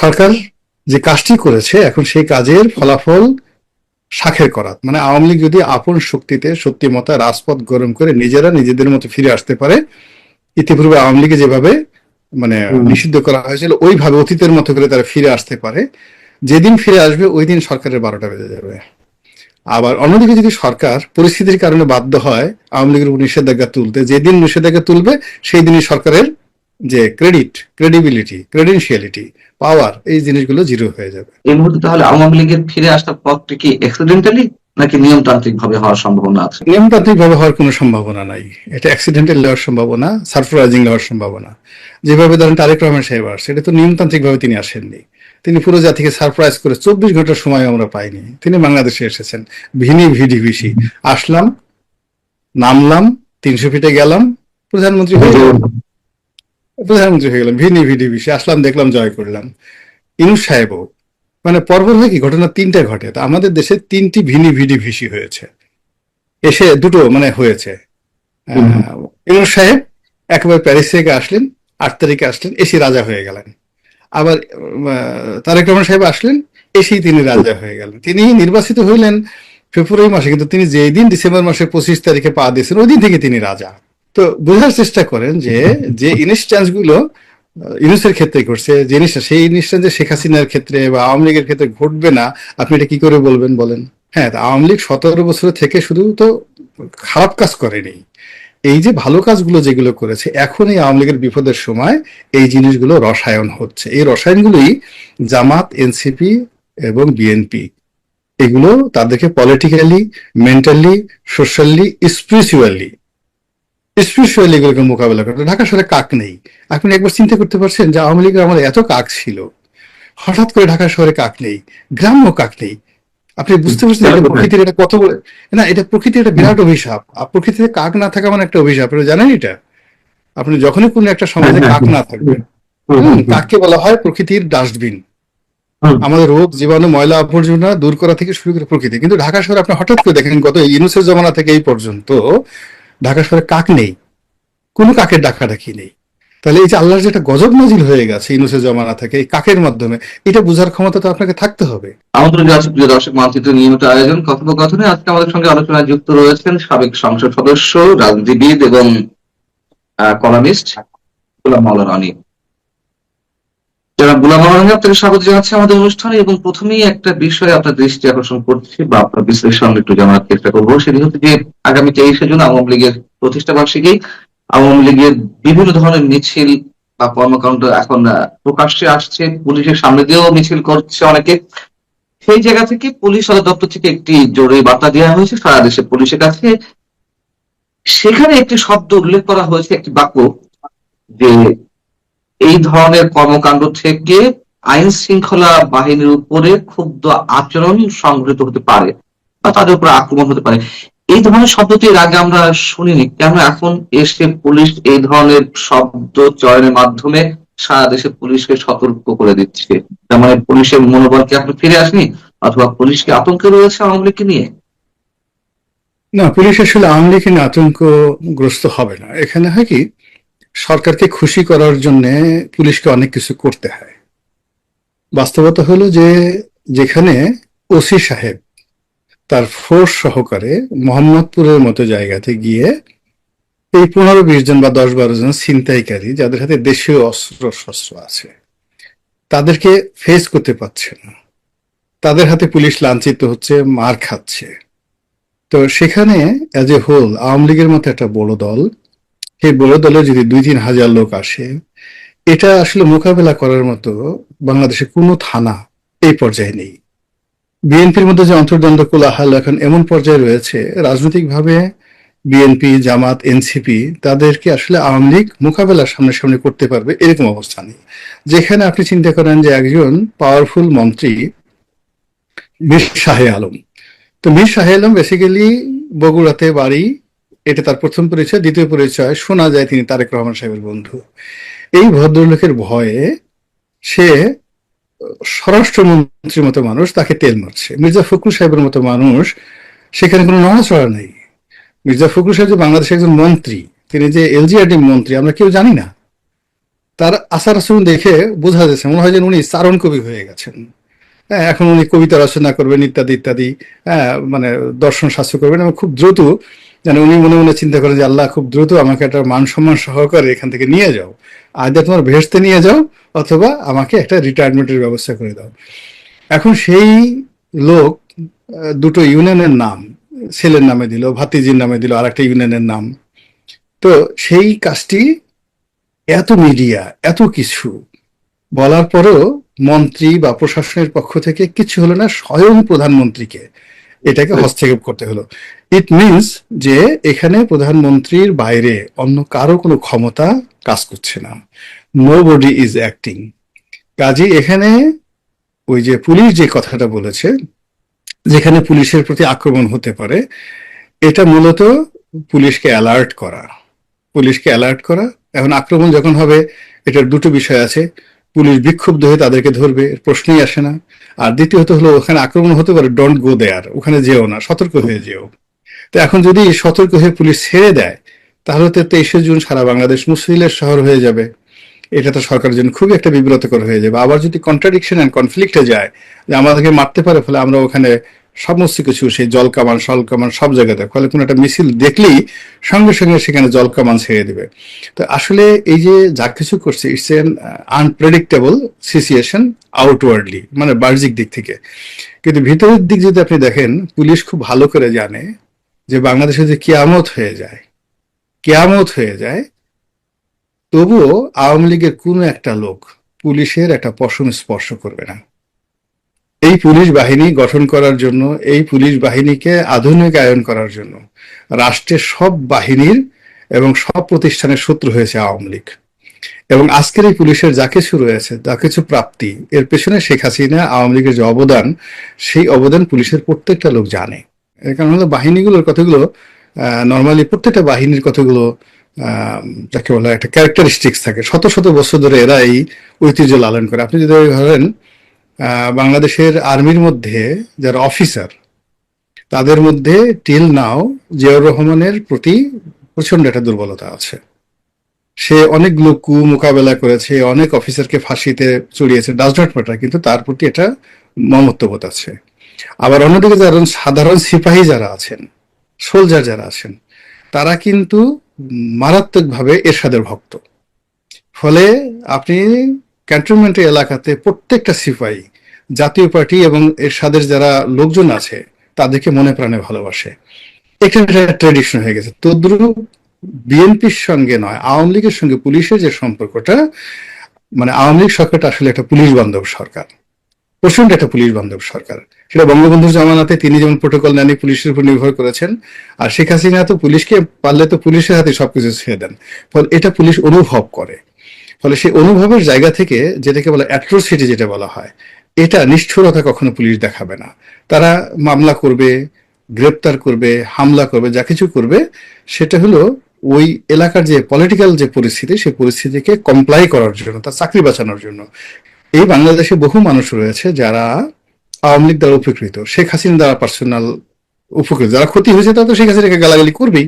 সরকার যে কাজটি করেছে এখন সেই কাজের ফলাফল শাখের করাত, মানে আওয়ামী লীগ যদি আপন শক্তিতে সত্যি মতো রাজপথ গরম করে নিজেরা নিজেদের মতো ফিরে আসতে পারে, ইতিপূর্বে আওয়ামী লীগে যেভাবে মানে নিষিদ্ধ করা হয়েছিল ওইভাবে অতীতের মতো করে তারা ফিরে আসতে পারে, যেদিন ফিরে আসবে ওই দিন সরকারের 12টা বেজে যাবে। আবার অন্যদিকে যদি সরকার পরিস্থিতির কারণে বাধ্য হয় আওয়ামী লীগের উপর নিষেধাজ্ঞা তুলতে, যেদিন নিষেধাজ্ঞা তুলবে সেই দিনই সরকারের যে ক্রেডিবিলিটি, ক্রেডেনশিয়ালিটি, পাওয়ার, এই জিনিসগুলো জিরো হয়ে যাবে। এই মুহূর্তে তাহলে আওয়ামী লীগের ফিরে আসার পথটি কি অ্যাক্সিডেন্টালি নাকি নিয়মতান্ত্রিক ভাবে হওয়ার সম্ভাবনা আছে? নিয়মতান্ত্রিক ভাবে হওয়ার কোনো সম্ভাবনা নাই, এটা অ্যাক্সিডেন্টাল হওয়ার সম্ভাবনা, সারপ্রাইজিং হওয়ার সম্ভাবনা। যেভাবে ধরেন তারেক রহমান সাহেব আসছে, এটা তো নিয়মতান্ত্রিক ভাবে তিনি আসেননি, তিনি পুরো জাতিকে সারপ্রাইজ করে 24 ঘন্টার সময় আমরা পাইনি, তিনি বাংলাদেশে এসেছেন ভিনি ভিডি ভিসি, আসলাম, নামলাম, 300 ফিটে গেলাম, প্রধানমন্ত্রী হয়ে গেলাম, ভিনি ভিডি ভিসি, আসলাম, দেখলাম, জয় করলাম। ইনুস সাহেবও মানে পরপর হয় কি ঘটনা 3টা ঘটে, তো আমাদের দেশে 3টি ভিনি ভিডি ভিসি হয়েছে, এসে দুটো মানে হয়েছে। ইউনুস সাহেব একেবারে প্যারিস থেকে আসলেন, 8 তারিখে আসলেন, এসে রাজা হয়ে গেলেন। আবার তারেক রহমান সাহেব আসলেন, এসেই তিনি রাজা হয়ে গেলেন। তিনি নির্বাচিত হইলেন ফেব্রুয়ারি মাসে, কিন্তু তিনি যেই দিন ডিসেম্বর মাসের 25 তারিখে পা দিয়েছেন ওই দিন থেকে তিনি রাজা। তো বোঝার চেষ্টা করেন যে যে ইনস্ট্যান্স গুলো ইউনুসের ক্ষেত্রে ঘটছে, যে জিনিসটা সেই ইনস্ট্যান্স যে শেখ হাসিনার ক্ষেত্রে বা আওয়ামী লীগের ক্ষেত্রে ঘটবে না, আপনি এটা কি করে বলবেন বলেন? হ্যাঁ, আওয়ামী লীগ 17 বছর থেকে শুধু তো খারাপ কাজ করেনি, এই যে ভালো কাজগুলো যেগুলো করেছে, এখন এই আওয়ামী লীগের বিপদের সময় এই জিনিসগুলো রসায়ন হচ্ছে। এই রসায়নগুলোই জামাত, এনসিপি এবং বিএনপি এগুলো তাদেরকে পলিটিক্যালি, মেন্টালি, সোশ্যালি, স্পিরিচুয়ালি এগুলোকে মোকাবেলা করতে। ঢাকা শহরে কাক নেই, আপনি একবার চিন্তা করতে পারছেন যে আওয়ামী লীগের আমাদের এত কাক ছিল, হঠাৎ করে ঢাকা শহরে কাক নেই, গ্রাম্য কাক নেই। আপনি বুঝতে পারছেন এটা প্রকৃতির এটা কত বড়, না এটা প্রকৃতির একটা বিরাট অভিশাপ। আর প্রকৃতিতে কাক না থাকা মানে একটা অভিশাপ, এটা জানেন? এটা আপনি যখনই কোনো একটা সমাজে কাক না থাকবে, কাককে বলা হয় প্রকৃতির ডাস্টবিন। আমাদের রোগ, জীবাণু, ময়লা আবর্জনা দূর করা থেকে শুরু করে প্রকৃতি। কিন্তু ঢাকা শহরে আপনি হঠাৎ করে দেখেন গত ইউনুসের জমানা থেকে এই পর্যন্ত ঢাকা শহরে কাক নেই, কোনো কাকের ডাকাডাকি নেই। তাহলে এই যে আল্লাহর যেটা গজব নাজিল হয়ে গেছে ইউনুসের জমানা থেকে এই কাকের মাধ্যমে, এটা বোঝার ক্ষমতা তো আপনাকে থাকতে হবে। আমাদের কাছে প্রিয় দর্শক, মানচিত্র নিয়মিত আয়োজন কথোপকথনে আজকে আমাদের সঙ্গে আলোচনায় যুক্ত রয়েছেন সাবেক সংসদ সদস্য, রাজনীতিবিদ এবং কলামিস্ট গোলাম মাওলানা আলী। যারা গোলাম মাওলানা, আপনাকে স্বাগত জানাচ্ছি আমাদের অনুষ্ঠানে। এবং প্রথমেই একটা বিষয়ে আপনার দৃষ্টি আকর্ষণ করছি বা আপনার বিশ্লেষণ একটু জানার চেষ্টা করবো, সেটি হচ্ছে যে আগামী 23শে জুন আওয়ামী লীগের প্রতিষ্ঠা বার্ষিকী। আওয়ামী লীগের বিভিন্ন ধরনের মিছিল বা কর্মকাণ্ড এখন প্রকাশ্যে আসছে, পুলিশের সামনে দিয়েও মিছিল করছে অনেকে। সেই জায়গা থেকে পুলিশ সদর দপ্তর থেকে একটি জরুরি বার্তা দেওয়া হয়েছে সারা দেশে পুলিশের কাছে। সেখানে একটি শব্দ উল্লেখ করা হয়েছে, একটি বাক্য, যে এই ধরনের কর্মকাণ্ড থেকে আইন শৃঙ্খলা বাহিনীর উপরে ক্ষুব্ধ আচরণ সংঘটিত হতে পারে বা তাদের উপর আক্রমণ হতে পারে। এই ধরনের শব্দটি এর আগে আমরা শুনিনি, কেন এখন এসে পুলিশ এই ধরনের শব্দ চয়নের মাধ্যমে সারা দেশে পুলিশকে সতর্ক করে দিচ্ছে? তার মানে পুলিশের মনোবল কি এখন ফিরে আসেনি, অথবা পুলিশকে আতঙ্কে রয়েছে আওয়ামী লীগকে নিয়ে? না, পুলিশ আসলে আওয়ামী লীগ নিয়ে আতঙ্কগ্রস্ত হবে না। এখানে হয় কি, সরকারকে খুশি করার জন্য পুলিশকে অনেক কিছু করতে হয়। বাস্তবতা হলো যে যেখানে ওসি সাহেব তার ফোর্স সহকারে মোহাম্মদপুরের মতো জায়গাতে গিয়ে এই 15-20 জন বা 10-12 জন ছিনতাইকারী যাদের হাতে দেশীয় অস্ত্র শস্ত্র আছে তাদেরকে ফেস করতে পারছে না, তাদের হাতে পুলিশ লাঞ্ছিত হচ্ছে, মার খাচ্ছে। তো সেখানে অ্যাজ এ হোল আওয়ামী লীগের মতো একটা বড় দল, সেই বড় দলে যদি 2-3 হাজার লোক আসে, এটা আসলে মোকাবেলা করার মতো বাংলাদেশে কোনো থানা এই পর্যায়ে নেই। বিএনপির মধ্যে যে অন্তর্দ্বন্দ্ব কোলাহল এখন এমন পর্যায়ে রয়েছে, রাজনৈতিকভাবে বিএনপি, জামাত, এনসিপি তাদেরকে আসলে আওয়ামী লীগ মোকাবেলা সামনাসামনি করতে পারবে এরকম অবস্থা নেই। যেখানে আপনি চিন্তা করেন যে একজন পাওয়ারফুল মন্ত্রী মীর শাহে আলম, তো মীর শাহে আলম বেসিক্যালি বগুড়াতে বাড়ি, এটা তার প্রথম পরিচয়। দ্বিতীয় পরিচয় শোনা যায় তিনি তারেক রহমান সাহেবের বন্ধু। এই ভদ্রলোকের ভয়ে সে স্বরাষ্ট্রমন্ত্রীর মতো মানুষ তাকে তেল মারছে। মির্জা ফখরুল সাহেবের মতো মানুষ, সেখানে কোনো নড়াচড়া নেই। মির্জা ফখরুল সাহেব যে বাংলাদেশের একজন মন্ত্রী, তিনি যে এলজিআরডি মন্ত্রী আমরা কেউ জানি না। তার আচার আচরণ দেখে বোঝা যাচ্ছে মনে হয় যেন উনি চারণ কবি হয়ে গেছেন। হ্যাঁ, এখন উনি কবিতা রচনা করবেন ইত্যাদি ইত্যাদি। হ্যাঁ, মানে দর্শন শাস্ত্র করবেন এবং খুব দ্রুত যেন উনি মনে মনে চিন্তা করেন যে আল্লাহ খুব দ্রুত আমাকে একটা মান সম্মান সহকারে এখান থেকে নিয়ে যাও, আয়দা তোমার ভেস্তে নিয়ে যাও অথবা আমাকে একটা রিটায়ারমেন্টের ব্যবস্থা করে দাও। এখন সেই লোক দুটো ইউনিয়নের নাম ছেলের নামে দিল, ভাতিজির নামে দিল আর একটা ইউনিয়নের নাম। তো সেই কাজটি এত মিডিয়া এত কিছু বলার পরেও মন্ত্রী বা প্রশাসনের পক্ষ থেকে কিছু হলো না, স্বয়ং প্রধানমন্ত্রীকে এটাকে হস্তক্ষেপ করতে হলো। ইট মিনস যে এখানে প্রধানমন্ত্রীর বাইরে অন্য কারো কোনো ক্ষমতা কাজ করছে না, নো বডি ইজ অ্যাক্টিং। কাজে এখানে ওই যে পুলিশ যে কথাটা বলেছে, যেখানে পুলিশের প্রতি আক্রমণ হতে পারে, এটা মূলত পুলিশকে অ্যালার্ট করা, পুলিশকে অ্যালার্ট করা। এখন আক্রমণ যখন হবে, এটার দুটো বিষয় আছে। পুলিশ বিক্ষুব্ধ হয়ে তাদেরকে ধরবে, এর প্রশ্নই আসে না। আর দ্বিতীয়ত হলো ওখানে আক্রমণ হতে পারে, ডোন্ট গো দেয়ার, ওখানে যেও না, সতর্ক হয়ে যেও। তো এখন যদি সতর্ক হয়ে পুলিশ ছেড়ে দেয়, তাহলে তো 23শে জুন সারা বাংলাদেশ মুসলিমের শহর হয়ে যাবে। এটা তো সরকারের জন্য খুবই একটা বিব্রতকর হয়ে যাবে। আবার যদি কন্ট্রাডিকশন অ্যান্ড কনফ্লিক্টে যায় যে আমাদেরকে মারতে পারে, ফলে আমরা ওখানে সমস্ত কিছু সেই জল কামান সল কামান সব জায়গাতে, ফলে কোনো একটা মিছিল দেখলেই সঙ্গে সঙ্গে সেখানে জল কামান ছেড়ে দিবে। তো আসলে এই যে যা কিছু করছে, it's an unpredictable situation outwardly, মানে বাহ্যিক দিক থেকে। কিন্তু ভিতরের দিক যদি আপনি দেখেন, পুলিশ খুব ভালো করে জানে যে বাংলাদেশে যে কিয়ামত হয়ে যায়, কিয়ামত হয়ে যায়, তবুও আওয়ামী লীগের কোনো একটা লোক পুলিশের একটা পশম স্পর্শ করবে না। এই পুলিশ বাহিনী গঠন করার জন্য, এই পুলিশ বাহিনীকে আধুনিকায়ন করার জন্য রাষ্ট্রের সব বাহিনীর এবং সব প্রতিষ্ঠানের শত্রু হয়েছে আওয়ামী লীগ। এবং আজকের এই পুলিশের যা কিছু রয়েছে, যা কিছু প্রাপ্তি, এর পেছনে শেখ হাসিনা আওয়ামী লীগের যে অবদান, সেই অবদান পুলিশের প্রত্যেকটা লোক জানে। এর কারণ হলো বাহিনীগুলোর কথাগুলো, নর্মালি প্রত্যেকটা বাহিনীর কথাগুলো যাকে বলা একটা ক্যারেক্টারিস্টিক্স থাকে, শত শত বছর ধরে এরা এই ঐতিহ্য লালন করে। আপনি যদি ধরেন বাংলাদেশের আর্মির মধ্যে যারা অফিসার, তাদের মধ্যে টিল নাও জিয়াউর রহমানের প্রতি প্রচন্ড একটা দুর্বলতা আছে। সে অনেকগুলো কু মোকাবেলা করেছে, অনেক অফিসারকে ফাঁসিতে চড়িয়েছে, ডাজ নট ম্যাটার, কিন্তু তার প্রতি এটা মমত্ববোধ আছে। আবার অন্যদিকে যারা সাধারণ সিপাহী যারা আছেন, সোলজার যারা আছেন, তারা কিন্তু মারাত্মকভাবে এরশাদের ভক্ত। ফলে আপনি ক্যান্টনমেন্টের এলাকাতে প্রত্যেকটা সিপাহী জাতীয় পার্টি এবং এরশাদের যারা লোকজন আছে তাদেরকে মনে প্রাণে ভালোবাসে। এটা ট্রেডিশন হয়ে গেছে। তদ্রুপ বিএনপির সঙ্গে নয়, আওয়ামী লীগের সঙ্গে পুলিশের যে সম্পর্কটা, মানে আওয়ামী লীগ সরকারটা আসলে একটা পুলিশ বান্ধব সরকার, প্রচন্ড একটা পুলিশ বান্ধব সরকার। সেটা বঙ্গবন্ধুর জামানাতে তিনি যেমন প্রোটোকল নেন, পুলিশের উপর নির্ভর করেছেন। আর শেখ হাসিনা তো পুলিশকে পারলে তো পুলিশের হাতে সবকিছু ছেড়ে দেন। ফলে এটা পুলিশ অনুভব করে। ফলে সেই অনুভবের জায়গা থেকে যেটাকে বলা অ্যাট্রোসিটি, যেটা বলা হয়, এটা নিষ্ঠুরতা কখনো পুলিশ দেখাবে না। তারা মামলা করবে, গ্রেপ্তার করবে, হামলা করবে, যা কিছু করবে সেটা হলো ওই এলাকার যে পলিটিক্যাল যে পরিস্থিতি, সেই পরিস্থিতিকে কমপ্লাই করার জন্য, তার চাকরি বাঁচানোর জন্য। এই বাংলাদেশে বহু মানুষ রয়েছে যারা আওয়ামী লীগ দ্বারা উপকৃত, শেখ হাসিনা দ্বারা পার্সোনাল উপকৃত। যারা ক্ষতি হয়েছে তারা তো শেখ হাসিনাকে গালাগালি করবেই।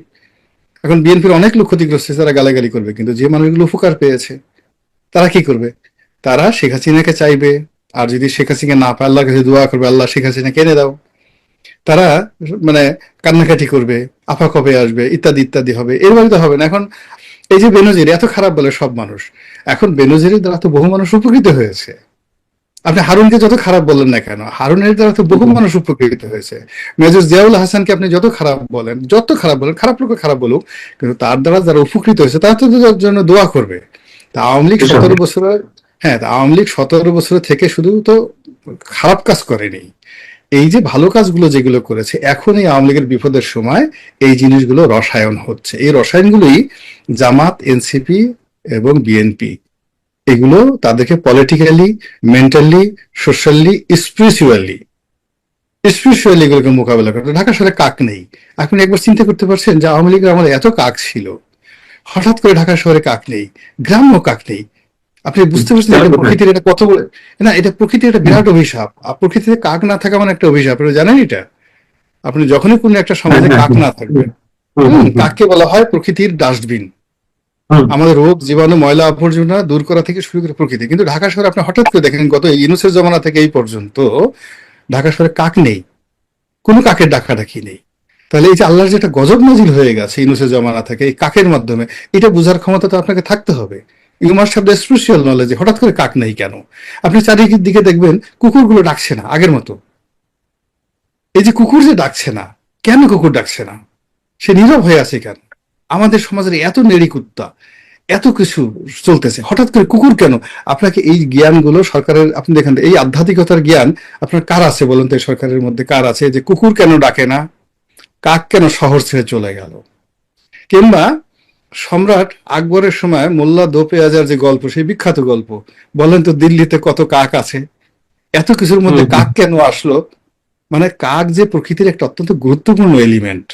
এখন বিএনপির অনেক লোক ক্ষতিগ্রস্ত হয়েছে, তারা গালাগালি করবে, কিন্তু যে মানুষগুলো উপকার পেয়েছে তারা কি করবে? তারা শেখ হাসিনাকে চাইবে, আর যদি শেখ হাসিনা না পায় আল্লাহর কাছে দোয়া করবে, আল্লাহ শেখ হাসিনা কেনে দাও। তারা মানে কান্নাকাটি করবে, আফা কবে আসবে, ইত্যাদি ইত্যাদি হবে। এরভাবে তো হবে না। এখন এই যে বেনজির এত খারাপ বলে সব মানুষ, এখন বেনজিরের দ্বারা তো বহু মানুষ উপকৃত হয়েছে। আপনি হারুনকে যত খারাপ বললেন না কেন, হারুনের দ্বারা তো বহু মানুষ উপকৃত হয়েছে। মেজর জিয়াউল হাসানকে আপনি যত খারাপ বলেন, যত খারাপ বলেন, খারাপ লোক খারাপ বলুক, কিন্তু তার দ্বারা যারা উপকৃত হয়েছে তারা তো তার জন্য দোয়া করবে। তা আওয়ামী লীগ 17 বছরে, হ্যাঁ, তা আওয়ামী লীগ 17 বছর থেকে শুধু তো খারাপ কাজ করেনি, এই যে ভালো কাজগুলো যেগুলো করেছে, এখন এই আওয়ামী লীগের বিপদের সময় এই জিনিসগুলো রসায়ন হচ্ছে। এই রসায়নগুলোই জামাত, এনসিপি এবং বিএনপি, এগুলো তাদেরকে পলিটিক্যালি, মেন্টালি, সোশ্যালি, স্পিরিচুয়ালি এগুলোকে মোকাবেলা করতে। ঢাকা শহরে কাক নেই। আপনি একবার চিন্তা করতে পারছেন যে আওয়ামী লীগের আমাদের এত কাক ছিল, হঠাৎ করে ঢাকা শহরে কাক নেই, গ্রাম্য কাক নেই। আপনি বুঝতে পারছেন এটা প্রকৃতির এটা কত বড়, না এটা প্রকৃতির একটা বিরাট অভিশাপ। আর প্রকৃতিতে কাক না থাকা মানে একটা অভিশাপ, আপনি জানেন এটা? আপনি যখনই কোনো একটা সমাজে কাক না থাকবে, কাককে বলা হয় প্রকৃতির ডাস্টবিন। হুম, আমাদের রোগ জীবাণু ময়লা আবর্জনা দূর করা থেকে শুরু করে প্রকৃতি। কিন্তু ঢাকা শহরে আপনি হঠাৎ করে দেখেন গত ইউনূসের জমানা থেকে এই পর্যন্ত ঢাকা শহরে কাক নেই, কোনো কাকের ডাকাডাকি নেই। তাহলে এই যে আল্লাহর যে একটা গজব নাজিল হয়ে গেছে ইউনূসের জমানা থেকে এই কাকের মাধ্যমে, এটা বোঝার ক্ষমতা তো আপনাকে থাকতে হবে। You must have the special knowledge হঠাৎ করে কাক নেই কেন। আপনি চারিদিকে দেখবেন কুকুরগুলো ডাকছে না আগের মতো। এই যে কুকুর যে ডাকছে না, কেন কুকুর ডাকছে না? সে নীরব হয়ে আছে কেন? আমাদের সমাজের এত নেড়িকুত্তা, এত কিছু চলতেছে, হঠাৎ করে কুকুর কেন? আপনাকে এই জ্ঞানগুলো সরকারের, আপনি দেখেন এই আধ্যাত্মিকতার জ্ঞান আপনার কার আছে বলুন তো? এই সরকারের মধ্যে কার আছে যে কুকুর কেন ডাকে না, কাক কেন শহর ছেড়ে চলে গেল? কিংবা সম্রাট আকবরের সময় মোল্লা দো পেঁয়াজার যে গল্প, সেই বিখ্যাত গল্প, বলেন তো দিল্লিতে কত কাক আছে, এত কিছুর হুম, মধ্যে হুম। কাক কেন আসলো? মানে কাক যে প্রকৃতির একটা অত্যন্ত গুরুত্বপূর্ণ এলিমেন্ট,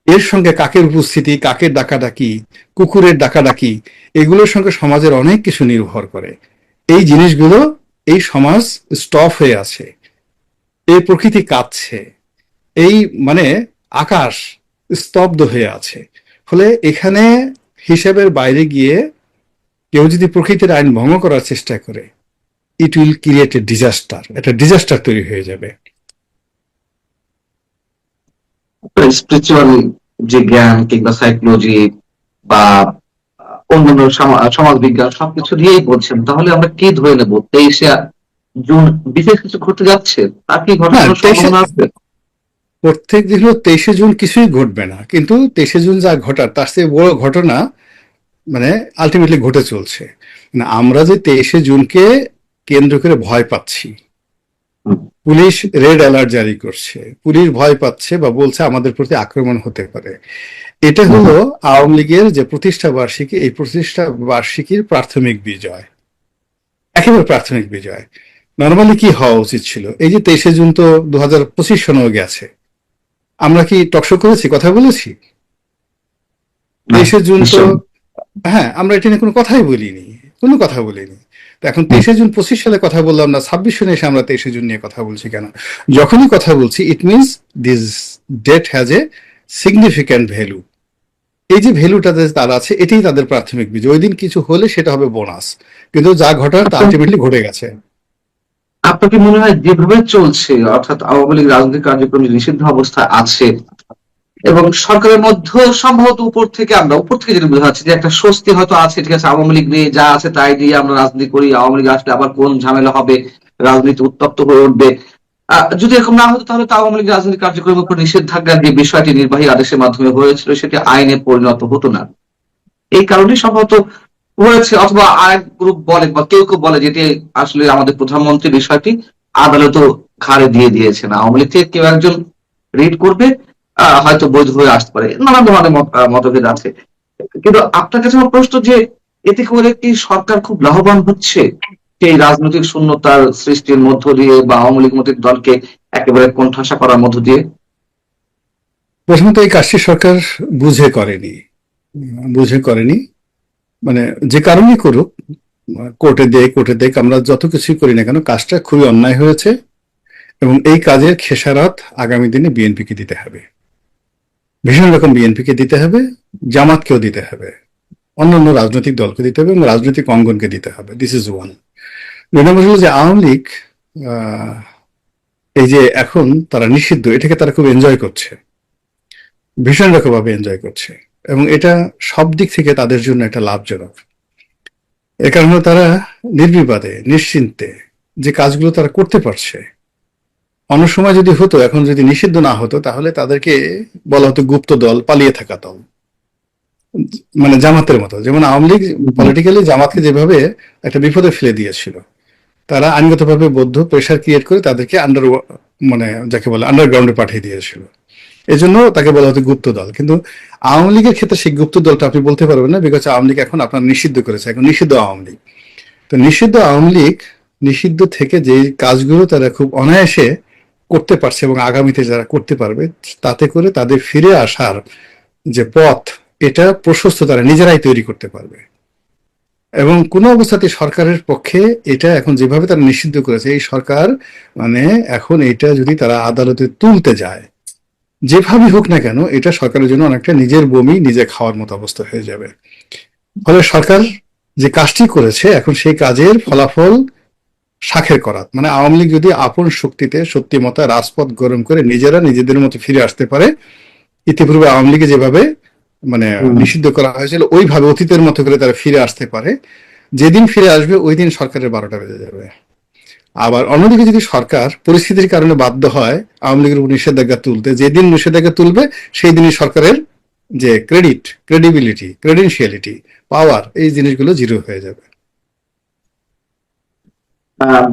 এর সঙ্গে কাকের উপস্থিতি, কাকের ডাকাডাকি, কুকুরের ডাকাডাকি, এগুলোর সঙ্গে সমাজের অনেক কিছু নির্ভর করে। এই জিনিসগুলো, এই সমাজ স্টপ হয়ে আছে, এই প্রকৃতি কাঁদছে, এই মানে আকাশ স্তব্ধ হয়ে আছে। ফলে এখানে হিসাবের বাইরে গিয়ে কেউ যদি প্রকৃতির আইন ভঙ্গ করার চেষ্টা করে, it will create a disaster, একটা ডিজাস্টার তৈরি হয়ে যাবে। স্পিরিচুয়াল যে জ্ঞান কিংবা সাইকোলজি বা অন্যান্য সমাজ বিজ্ঞান সবকিছু দিয়েই বলছেন, তাহলে আমরা কি ধরে নেব 23শে জুন বিশেষ কিছু ঘটতে যাচ্ছে? তা কি ঘটার হ্যাঁ, কোনো সম্ভাবনা আছে? প্রত্যেক দিন 23শে জুন কিছুই ঘটবে না, কিন্তু 23শে জুন যা ঘটার তার চেয়ে বড় ঘটনা মানে আলটিমেটলি ঘটে চলছে। মানে আমরা যে 23শে জুনকে কেন্দ্র করে ভয় পাচ্ছি, হুম, পুলিশ রেড অ্যালার্ট জারি করছে, পুলিশ ভয় পাচ্ছে বা বলছে আমাদের প্রতি আক্রমণ হতে পারে, এটা হুম, হলো হুম, আওয়ামী লীগের যে প্রতিষ্ঠা বার্ষিকী, এই প্রতিষ্ঠা বার্ষিকীর প্রাথমিক বিজয়, একেবারে প্রাথমিক বিজয়। নর্মালি কি হওয়া উচিত ছিল? এই যে 23শে জুন তো 2025 সনেও গেছে, আমরা কি টকশো করেছি, কথা বলেছি? না, 23শে জুন তো, নিশ্চয়ই। হ্যাঁ, আমরা এটা নিয়ে কোনো কথাই বলিনি, কোনো কথা বলিনি। তো এখন হুম। 23শে জুন 25 সালে কথা বললাম না, 26 সনে এসে আমরা 23শে জুন নিয়ে কথা বলছি কেন? যখনই কথা বলছি it means this date has a significant value. এই যে ভ্যালুটা তার আছে, এটাই তাদের প্রাথমিক বিজয়। ওই দিন কিছু হলে সেটা হবে বোনাস, কিন্তু যা ঘটার তা আপনার আলটিমেটলি ঘটে গেছে। আপনার কি মনে হয় যেভাবে চলছে, অর্থাৎ আওয়ামী লীগ রাজনৈতিক কার্যক্রম যে নিষিদ্ধ অবস্থায় আছে এবং সরকারের মধ্যে সম্ভবত উপর থেকে যেটা বোঝা যাচ্ছে যে একটা স্বস্তি হয়তো আছে, ঠিক আছে আওয়ামী লীগ নিয়ে যা আছে তাই দিয়ে আমরা রাজনীতি করি, আওয়ামী লীগ আসলে আবার কোন ঝামেলা হবে, রাজনীতি উত্তপ্ত হয়ে উঠবে। যদি এরকম না হতো তাহলে তো আওয়ামী লীগ রাজনৈতিক কার্যক্রমের উপর নিষেধাজ্ঞার যে বিষয়টি নির্বাহী আদেশের মাধ্যমে হয়েছিল সেটি আইনে পরিণত হতো না। এই কারণেই সম্ভবত হয়েছে, অথবা আরেক গ্রুপ বলে বা কেউ কেউ বলে যেটি আসলে আমাদের প্রধানমন্ত্রী বিষয়টি আদালতও ঘাড়ে দিয়ে দিয়েছেন, আওয়ামী লীগ থেকে কেউ একজন রিড করবে, হয়তো বৈধ হয়ে আসতে পারে, নানান ধরনের মতভেদ আছে। কিন্তু আপনার কাছে আমার প্রশ্ন যে এতে করে কি সরকার খুব লাভবান হচ্ছে সেই রাজনৈতিক শূন্যতার সৃষ্টির মধ্য দিয়ে বা আওয়ামী লীগ মতের দলকে একেবারে কোণঠাসা করার মধ্য দিয়ে? প্রথমত এই কাজটি সরকার বুঝে করেনি, বুঝে করেনি। মানে যে কারণেই করুক, কোর্টে দেখ, আমরা যত কিছুই করি না কেন, কাজটা খুবই অন্যায় হয়েছে এবং এই কাজের খেসারত আগামী দিনে বিএনপিকে দিতে হবে, ভীষণ রকম বিএনপিকে দিতে হবে, জামাতকেও দিতে হবে, অন্যান্য রাজনৈতিক দলকে দিতে হবে এবং রাজনৈতিক অঙ্গনকে দিতে হবে। This is one. দুই নম্বর হলো যে আওয়ামী লীগ আহ, এই যে এখন তারা নিষিদ্ধ, এটাকে তারা খুব এনজয় করছে, ভীষণ রকমভাবে এনজয় করছে, এবং এটা সব দিক থেকে তাদের জন্য একটা লাভজনক। এ কারণে তারা নির্বিবাদে নিশ্চিন্তে যে কাজগুলো তারা করতে পারছে। অন্য সময় যদি হতো, এখন যদি নিষিদ্ধ না হতো, তাহলে তাদেরকে বলা হতো গুপ্ত দল, পালিয়ে থাকা দল, মানে জামাতের মতো। যেমন আওয়ামী লীগ পলিটিক্যালি জামাতকে যেভাবে একটা বিপদে ফেলে দিয়েছিল, তারা আইনগতভাবে বদ্ধ, প্রেশার ক্রিয়েট করে তাদেরকে মানে যাকে বলে আন্ডারগ্রাউন্ডে পাঠিয়ে দিয়েছিল। এজন্য তাকে বলা হতো গুপ্ত দল। কিন্তু আওয়ামী লীগের ক্ষেত্রে সেই গুপ্ত দলটা আপনি বলতে পারবেন না, বিকজ আওয়ামী লীগ এখন আপনার নিষিদ্ধ করেছে, এখন নিষিদ্ধ আওয়ামী লীগ। তো নিষিদ্ধ আওয়ামী লীগ নিষিদ্ধ থেকে যে কাজগুলো তারা খুব অনায়াসে করতে পারছে এবং আগামীতে যারা করতে পারবে, তাতে করে তাদের ফিরে আসার যে পথ, এটা প্রশস্ত তারা নিজেরাই তৈরি করতে পারবে। এবং কোনো অবস্থাতে সরকারের পক্ষে এটা এখন যেভাবে তারা নিষিদ্ধ করেছে, এই সরকার মানে এখন এটা যদি তারা আদালতে তুলতে যায়, যেভাবেই হোক না কেন, এটা সরকারের জন্য অনেকটা নিজের বমি নিজে খাওয়ার মতো অবস্থা হয়ে যাবে। ফলে সরকার যে কাজটি করেছে এখন সেই কাজের ফলাফল শাখের করাত, মানে আওয়ামী লীগ যদি আপন শক্তিতে সত্যি মতো রাজপথ গরম করে নিজেরা নিজেদের মতো ফিরে আসতে পারে, ইতিপূর্বে আওয়ামী লীগে যেভাবে মানে নিষিদ্ধ করা হয়েছিল ওইভাবে অতীতের মতো করে তারা ফিরে আসতে পারে, যেদিন ফিরে আসবে ওই দিন সরকারের 12টা বেজে যাবে। আবার অন্যদিকে যদি সরকার পরিস্থিতির কারণে বাধ্য হয় আওয়ামী লীগের উপর নিষেধাজ্ঞা তুলতে, যেদিন নিষেধাজ্ঞা তুলবে সেই দিনই সরকারের যে ক্রেডিবিলিটি, ক্রেডেনশিয়ালিটি, পাওয়ার, এই জিনিসগুলো জিরো হয়ে যাবে। আহ,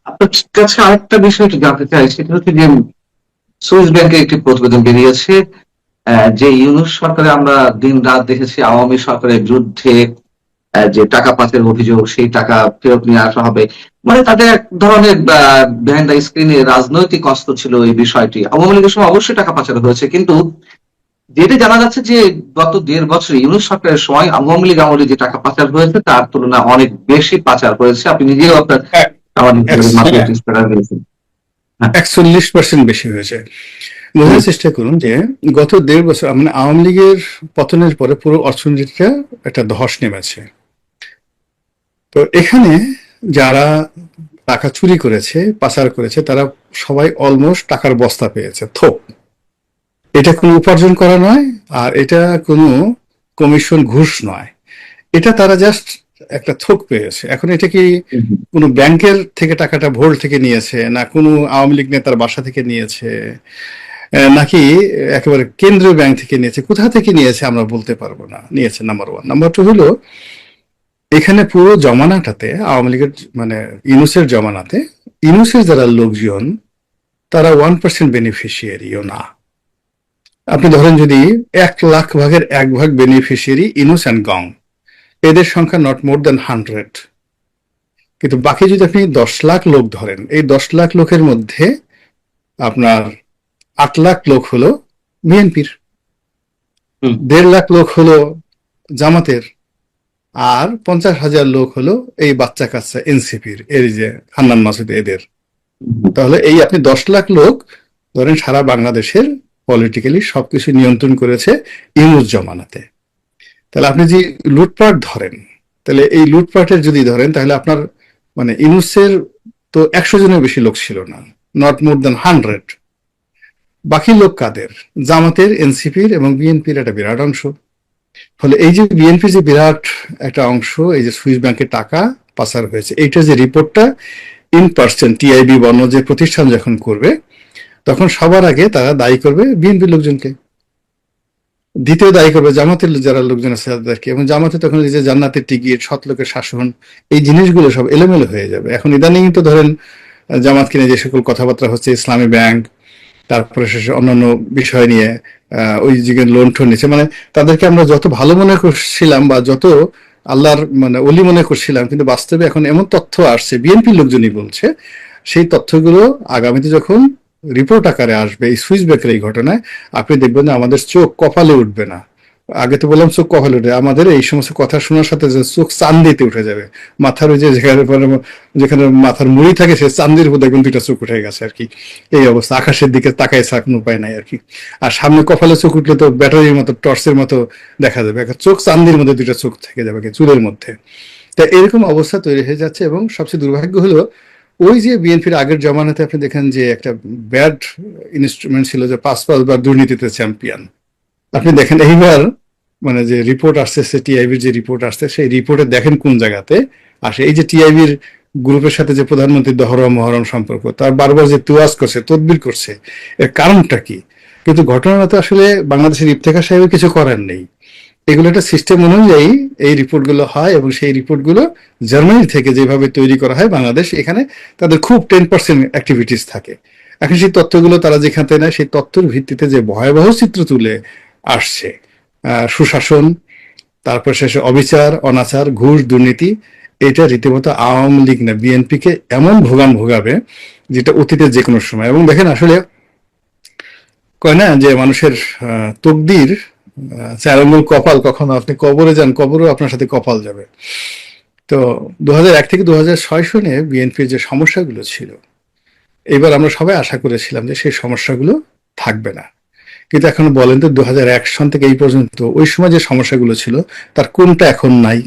আপনার কাছে আরেকটা বিষয় একটু জানতে চাই, সেটা হচ্ছে যে সুইস ব্যাংকের একটি প্রতিবেদন বেরিয়েছে যে ইউনূস সরকারে আমরা দিন রাত দেখেছি আওয়ামী সরকারের বিরুদ্ধে যে টাকা পাচারের অভিযোগ, সেই টাকা ফেরত নিয়ে আসা হবে, মানে তাদের এক ধরনের বিহাইন্ড দ্য স্ক্রিনে রাজনৈতিক অস্ত্র ছিল এই বিষয়টি। আওয়ামী লীগের সময় অবশ্যই টাকা পাচার হয়েছে, কিন্তু যেটি জানা যাচ্ছে যে গত 1.5 বছর ইউনূস সরকারের সময় আওয়ামী লীগ আমলে যে টাকা পাচার হয়েছে তার তুলনায় অনেক বেশি পাচার হয়েছে। আপনি নিজেও আপনার সামাজিক মাধ্যমে স্ট্যাটাস দিয়েছেন। হ্যাঁ। 41% বেশি হয়েছে। বোঝার চেষ্টা করুন যে গত 1.5 বছর মানে আওয়ামী লীগের পতনের পরে পুরো অর্থনীতিটা একটা ধস নেমেছে। তো এখানে যারা টাকা চুরি করেছে, পাচার করেছে, তারা সবাই অলমোস্ট টাকার বস্তা পেয়েছে, থোক। এটা কোনো উপার্জন করা নয়, আর এটা কোনো কমিশন ঘুষ নয়, এটা তারা জাস্ট একটা থোক পেয়েছে। এখন এটা কি কোনো ব্যাংকের থেকে টাকাটা ভোল্ট থেকে নিয়েছে, না কোনো আওয়ামী লীগ নেতার বাসা থেকে নিয়েছে, নাকি একেবারে কেন্দ্রীয় ব্যাংক থেকে নিয়েছে, কোথা থেকে নিয়েছে আমরা বলতে পারবো না। নিয়েছে নাম্বার ওয়ান। নাম্বার টু হলো এখানে পুরো জমানাটাতে আওয়ামী লীগের মানে ইউনূসের জমানাতে ইউনূসের যারা লোকজন তারা 1% বেনিফিশিয়ারিও না। আপনি ধরেন যদি 1,00,000 ভাগের 1 ভাগ বেনিফিশিয়ারি ইউনূস অ্যান্ড গং, এদের সংখ্যা নট মোর দ্যান 100। কিন্তু বাকি যদি আপনি 10 লাখ লোক ধরেন, এই 10 লাখ লোকের মধ্যে আপনার 8 লাখ লোক হলো বিএনপির, 1.5 লাখ লোক হলো জামাতের, আর 50,000 লোক হলো এই বাচ্চা কাচ্চা এনসিপির, এই যে হান্নান মাসুদ এদের। তাহলে এই আপনি 10 লাখ লোক ধরেন সারা বাংলাদেশের পলিটিক্যালি সবকিছু নিয়ন্ত্রণ করেছে ইউনূস জমানাতে। তাহলে আপনি যে লুটপাট ধরেন, তাহলে এই লুটপাটের যদি ধরেন তাহলে আপনার মানে ইউনূসের তো 100 জনের বেশি লোক ছিল না, নট মোর দ্যান 100। বাকি লোক কাদের? জামাতের, এনসিপির এবং বিএনপির একটা বিরাট অংশ। ফলে এই যে বিএনপির যে বিরাট একটা অংশ, এই যে সুইস ব্যাংকের টাকা পাচার হয়েছে, এইটা যে রিপোর্টটা ইন পার্সেন্ট টিআইবি বর্ণ যে প্রতিষ্ঠান যখন করবে, তখন সবার আগে তারা দায়ী করবে বিএনপির লোকজনকে, দ্বিতীয় দায়ী করবে জামাতের যারা লোকজন আছে তাদেরকে, এবং জামাতে তখন এই যে জান্নাতের টিকিট, সৎ লোকের শাসন, এই জিনিসগুলো সব এলোমেলো হয়ে যাবে। এখন ইদানিং তো ধরেন জামাতকে নিয়ে যে সকল কথাবার্তা হচ্ছে, ইসলামী ব্যাংক, তারপরে শেষে অন্যান্য বিষয় নিয়ে ওই দিকে লোন টোন নিচ্ছে, মানে তাদেরকে আমরা যত ভালো মনে করছিলাম বা যত আল্লাহর মানে অলি মনে করছিলাম, কিন্তু বাস্তবে এখন এমন তথ্য আসছে, বিএনপির লোকজনই বলছে, সেই তথ্যগুলো আগামীতে যখন রিপোর্ট আকারে আসবে এই সুইস ব্যাংকের এই ঘটনায়, আপনি দেখবেন যে আমাদের চোখ কপালে উঠবে না। আগে তো বললাম চোখ কপালে উঠে, আমাদের এই সমস্ত কথা শোনার সাথে যে চোখ চান্দিতে উঠে যাবে। মাথার ওই যে যেখানে মাথার মুড়ি থাকে সে চান্দির উপর দেখবেন 2টা চোখ উঠে গেছে আর কি, এই অবস্থা। আকাশের দিকে তাকায় কোনো উপায় নাই আর কি। আর সামনে কপালে চোখ উঠলে তো ব্যাটারির মতো, টর্চের মতো দেখা যাবে, একটা চোখ চান্দির মধ্যে 2টা চোখ থেকে যাবে চুলের মধ্যে। তা এরকম অবস্থা তৈরি হয়ে যাচ্ছে। এবং সবচেয়ে দুর্ভাগ্য হলো ওই যে বিএনপির আগের জমানাতে আপনি দেখেন যে একটা ব্যাড ইনস্ট্রুমেন্ট ছিল যে 5 বার দুর্নীতিতে চ্যাম্পিয়ন। আপনি দেখেন এইবার মানে যে রিপোর্ট আসছে, টিআইবির যে রিপোর্ট আসছে, সেই রিপোর্টে দেখেন কোন জায়গাতে আসে এই যে টিআইবির গ্রুপের সাথে যে প্রধানমন্ত্রীর দহরম মহরম সম্পর্ক, তার বারবার যে তুয়াজ করছে, তদবির করছে, এর কারণটা কি? কিন্তু ঘটনাটা তো আসলে বাংলাদেশের ইফতেখার সাহেবের কিছু করার নেই। এগুলো একটা সিস্টেম অনুযায়ী এই রিপোর্টগুলো হয়, এবং সেই রিপোর্টগুলো জার্মানি থেকে যেভাবে তৈরি করা হয়, বাংলাদেশ এখানে তাদের খুব 10% অ্যাক্টিভিটিস থাকে। এখন সেই তথ্যগুলো তারা যেখান থেকে নেয়, সেই তথ্যের ভিত্তিতে যে ভয়াবহ চিত্র তুলে আসছে, সুশাসন, তারপর শেষে অবিচার, অনাচার, ঘুষ, দুর্নীতি, এটা রীতিমতো আওয়ামী লীগ না বিএনপিকে এমন ভোগাবে যেটা অতীতের যে কোনো সময়। এবং দেখেন আসলে কয় না যে মানুষের তকদির 4 আঙ্গুল কপাল, কখনো আপনি কবরে যান, কবরও আপনার সাথে কপাল যাবে। তো 2001 থেকে 2006 সনে বিএনপির যে সমস্যাগুলো ছিল, এবার আমরা সবাই আশা করেছিলাম যে সেই সমস্যাগুলো থাকবে না। কিন্তু এখন বলেন তো 2001 সন থেকে এই পর্যন্ত ওই সময় যে সমস্যাগুলো ছিল তার কোনটা এখন নাই?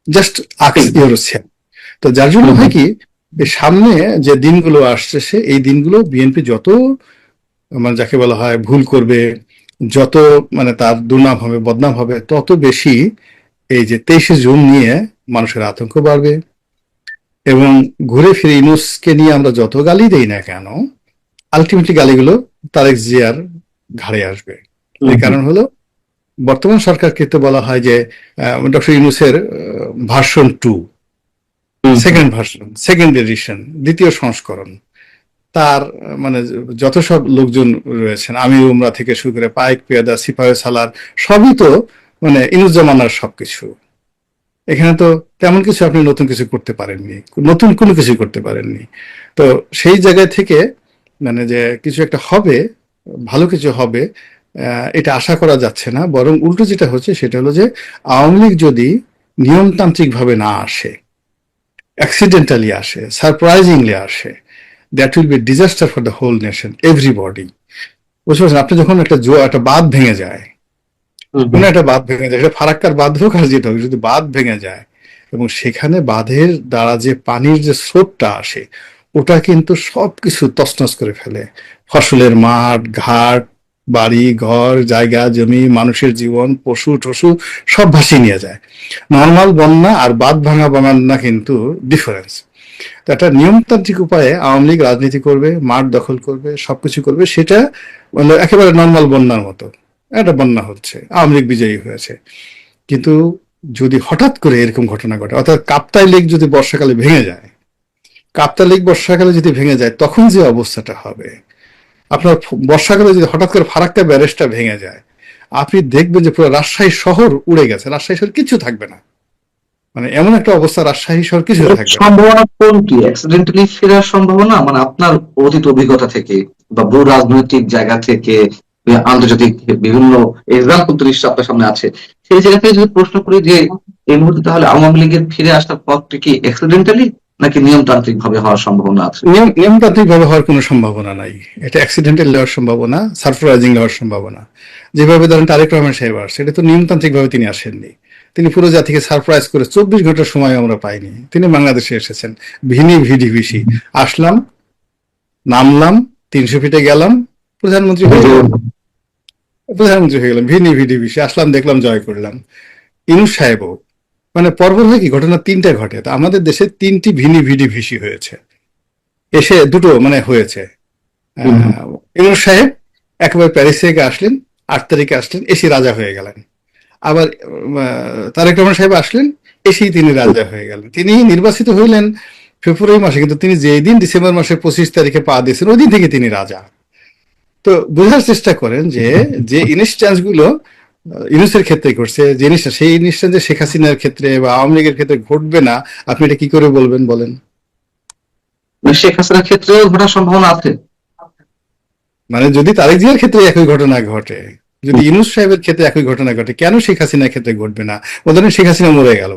জাস্ট আক্স ইউরোসিয়ান। তো যার জন্য হয় কি, এই সামনে যে দিনগুলো আসছে এই দিনগুলো বিএনপি যত মানে যাকে বলা হয় ভুল করবে, যত মানে তার দুর্নাম হবে বদনাম হবে, তত বেশি এই যে 23শে জুন নিয়ে মানুষের আতঙ্ক বাড়বে। এবং ঘুরে ফিরে ইউনূসকে নিয়ে আমরা যত গালি দেই না কেন, আলটিমেটলি গালিগুলো তারেক জিয়ার ঘাড়ে আসবে। এর কারণ হলো বর্তমান সরকারকে তো বলা হয় যে ডক্টর ইউনূসের version 2, second version, second edition, দ্বিতীয় সংস্করণ। তার মানে যত সব লোকজন রয়েছেন, আমির উমরা থেকে শুরু করে পাইক পেয়াদা সিপাহি সালার, সবই তো মানে ইনুজ্জামানার সবকিছু। এখানে তো তেমন কিছু আপনি নতুন কিছু করতে পারেননি, নতুন কোনো কিছু করতে পারেননি। তো সেই জায়গায় থেকে মানে যে কিছু একটা হবে, ভালো কিছু হবে, এটা আশা করা যাচ্ছে না। বরং উল্টো যেটা হচ্ছে সেটা হলো যে আওয়ামী লীগ যদি নিয়মতান্ত্রিকভাবে না আসে, অ্যাক্সিডেন্টালি আসে, সারপ্রাইজিংলি আসে, that will be disaster for the whole nation, everybody. বুঝতে পারছেন? আপনি যখন একটা বাঁধ ভেঙে যায়, কোনো একটা বাঁধ ভেঙে যায়, সেটা ফারাক্কার বাঁধ হোক আর যেটা হোক, যদি বাঁধ ভেঙে যায় এবং সেখানে বাঁধের দ্বারা যে পানির যে স্রোতটা আসে, ওটা কিন্তু সবকিছু তছনছ করে ফেলে। ফসলের মাঠ ঘাট, বাড়ি ঘর, জায়গা জমি, মানুষের জীবন, পশু টশু সব ভাসিয়ে নিয়ে যায়। নর্মাল বন্যা আর বাঁধ ভাঙা বন্যা কিন্তু ডিফারেন্স। তো একটা নিয়মতান্ত্রিক উপায়ে আওয়ামী লীগ রাজনীতি করবে, মাঠ দখল করবে, সবকিছু করবে, সেটা মানে একেবারে নর্মাল বন্যার মতো একটা বন্যা হচ্ছে, আওয়ামী লীগ বিজয়ী হয়েছে। কিন্তু যদি হঠাৎ করে এরকম ঘটনা ঘটে, অর্থাৎ কাপ্তাই লেক যদি বর্ষাকালে ভেঙে যায়, কাপ্তাই লেক বর্ষাকালে যদি ভেঙে যায়, তখন যে অবস্থাটা হবে, আপনার বর্ষাকালে যদি হঠাৎ করে ফারাক্কা ব্যারেজটা ভেঙে যায়, আপনি দেখবেন যে পুরো রাজশাহী শহর উড়ে গেছে, রাজশাহী শহর কিছু থাকবে না। মানে এমন একটা অবস্থা, রাজশাহী শহর কিছু থাকবে না। সম্ভাবনা কোনটি? অ্যাক্সিডেন্টালি ফেরার সম্ভাবনা, মানে আপনার অতীত অভিজ্ঞতা থেকে বা ভূ রাজনৈতিক জায়গা থেকে, আন্তর্জাতিক বিভিন্ন এক্সাম্পল তো নিশ্চয় আপনার সামনে আছে, সেই জায়গা থেকে যদি প্রশ্ন করি যে এই মুহূর্তে তাহলে আওয়ামী লীগের ফিরে আসার পথটি কি অ্যাক্সিডেন্টালি নাকি নিয়মতান্ত্রিক ভাবে হওয়ার সম্ভাবনা আছে? নিয়মতান্ত্রিক ভাবে হওয়ার কোনো সম্ভাবনা নাই। এটা অ্যাক্সিডেন্টাল হওয়ার সম্ভাবনা, সারপ্রাইজিং হওয়ার সম্ভাবনা। যেভাবে ধরেন তারেক রহমান সাহেব আসছে, এটা তো নিয়মতান্ত্রিক ভাবে তিনি আসেননি। তিনি পুরো জাতিকে সারপ্রাইজ করে 24 ঘন্টার সময় আমরা পাইনি। তিনি বাংলাদেশে এসেছেন ভিনি ভিডি ভিসি, আসলাম, নামলাম, 300 ফিটে গেলাম, প্রধানমন্ত্রী হয়ে গেলাম, ভিনি ভিডি ভিসি, আসলাম, দেখলাম, জয় করলাম। ইনুস সাহেবও মানে পরপর হয় কি ঘটনা তিনটা ঘটে। তো আমাদের দেশে 3টি ভিনি ভিডি ভিসি হয়েছে, এসে দুটো মানে হয়েছে। ইমর সাহেব একেবারে প্যারিস থেকে আসলেন, 8 তারিখে আসলেন, এসে রাজা হয়ে গেলেন। আবার তারেক রহমান সাহেব আসলেন, এসেই তিনি রাজা হয়ে গেলেন। তিনি নির্বাচিত হইলেন ফেব্রুয়ারি মাসে, কিন্তু তিনি যেই দিন ডিসেম্বর মাসের 25 তারিখে পা দিয়েছেন, ওই দিন থেকে তিনি রাজা। তো বোঝার চেষ্টা করেন যে যে ইনস্ট্যান্স গুলো ইউনুসের ক্ষেত্রে ঘটছে, যে জিনিসটা, সেই ইনস্ট্যান্স যে শেখ হাসিনার ক্ষেত্রে বা আওয়ামী লীগের ক্ষেত্রে ঘটবে না, আপনি এটা কি করে বলবেন বলেন? শেখ হাসিনার ক্ষেত্রেও ঘটার সম্ভাবনা আছে। মানে যদি তারেক জিয়ার ক্ষেত্রে একই ঘটনা ঘটে, যদি ইউনুস সাহেবের ক্ষেত্রে একই ঘটনা ঘটে, কেন শেখ হাসিনার ক্ষেত্রে ঘটবে না? ধরেন শেখ হাসিনা মরে গেল,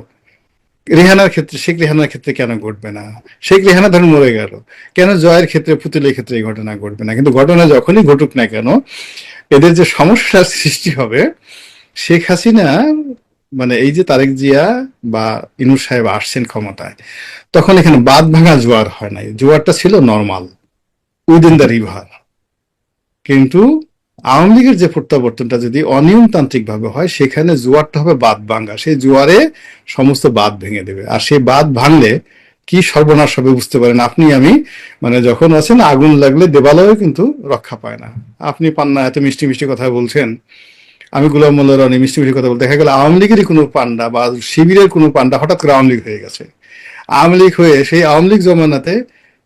রেহানার ক্ষেত্রে, শেখ রেহানার ক্ষেত্রে কেন ঘটবে না? শেখ রেহানা ধরেন মরে গেল, কেন জয়ের ক্ষেত্রে, পুতুলের ক্ষেত্রে এই ঘটনা ঘটবে না? কিন্তু ঘটনা যখনই ঘটুক না কেন, এদের যে সমস্যার সৃষ্টি হবে, শেখ হাসিনা মানে এই যে তারেক জিয়া বা ইনুস সাহেব আসছেন ক্ষমতায়, তখন এখানে বাঁধ ভাঙা জোয়ার হয় নাই, জোয়ারটা ছিল নর্মাল উইদিন দ্য রিভার। কিন্তু আওয়ামী লীগের যে প্রত্যাবর্তনটা যদি অনিয়মতান্ত্রিক ভাবে হয়, সেখানে জোয়ারটা হবে বাঁধ ভাঙ্গা, সেই জোয়ারে সমস্ত বাঁধ ভেঙে দেবে। আর সেই বাঁধ ভাঙলে কি সর্বনাশ হবে বুঝতে পারেন আপনি আমি। মানে যখন আছেন আগুন লাগলে দেবালয়ও কিন্তু রক্ষা পায় না। আপনি পান্না এত মিষ্টি মিষ্টি কথা বলছেন, আমি গোলাম মোল্লা রনি মিষ্টি মিষ্টি কথা বলতে, দেখা গেল আওয়ামী লীগেরই কোনো পান্ডা বা শিবিরের কোনো পান্ডা হঠাৎ করে আওয়ামী লীগ হয়ে গেছে। আওয়ামী লীগ হয়ে সেই আওয়ামী লীগ জমানাতে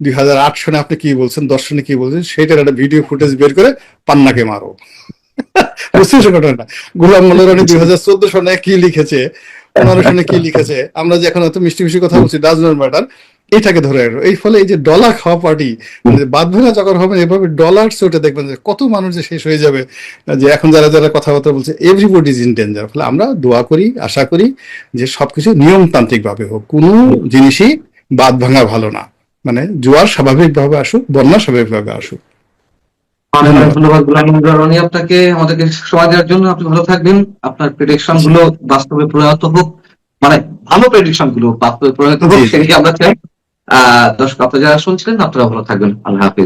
2008 সনে আপনি কি বলছেন, 10 সনে কি বলছেন, সেটার একটা ভিডিও ফুটেজ বের করে পান্নাকে মারো। বুঝতেছো ঘটনাটা? গোলাম মোল্লা রনি 2014 সনে কি লিখেছে, 15 সনে কি লিখেছে, আমরা যে এখন এত মিষ্টি মিষ্টি কথা বলছি ডাজনার ম্যাটার, এটাকে ধরে রাখো। এই ফলে এই যে ডলার খাওয়া পার্টি, মানে বাদ ভাঙা যখন হবে এভাবে ডলার ওটা দেখবেন যে কত মানুষ যে শেষ হয়ে যাবে। যে এখন যারা যারা কথাবার্তা বলছে, এভরিবডি ইজ ইন ডেঞ্জার। ফলে আমরা দোয়া করি, আশা করি যে সবকিছু নিয়মতান্ত্রিক ভাবে হোক, কোনো জিনিসই বাদ ভাঙা ভালো না। মানে জোয়ার স্বাভাবিকভাবে আসুক, বন্যা স্বাভাবিকভাবে আসুক। অনেক অনেক ধন্যবাদ। ধন্যবাদ গোলাম মাওলানা রনি আপনাকে আমাদেরকে সময় দেওয়ার জন্য। আপনি ভালো থাকবেন, আপনার প্রেডিকশন গুলো বাস্তবে পরিণত হোক, মানে ভালো প্রেডিকশন গুলো বাস্তবে পরিণত হোক জি জি। সেটাই আমরা চাই। দর্শক আপনারা যারা শুনছিলেন আপনারা ভালো থাকবেন, আল্লাহ হাফিজ।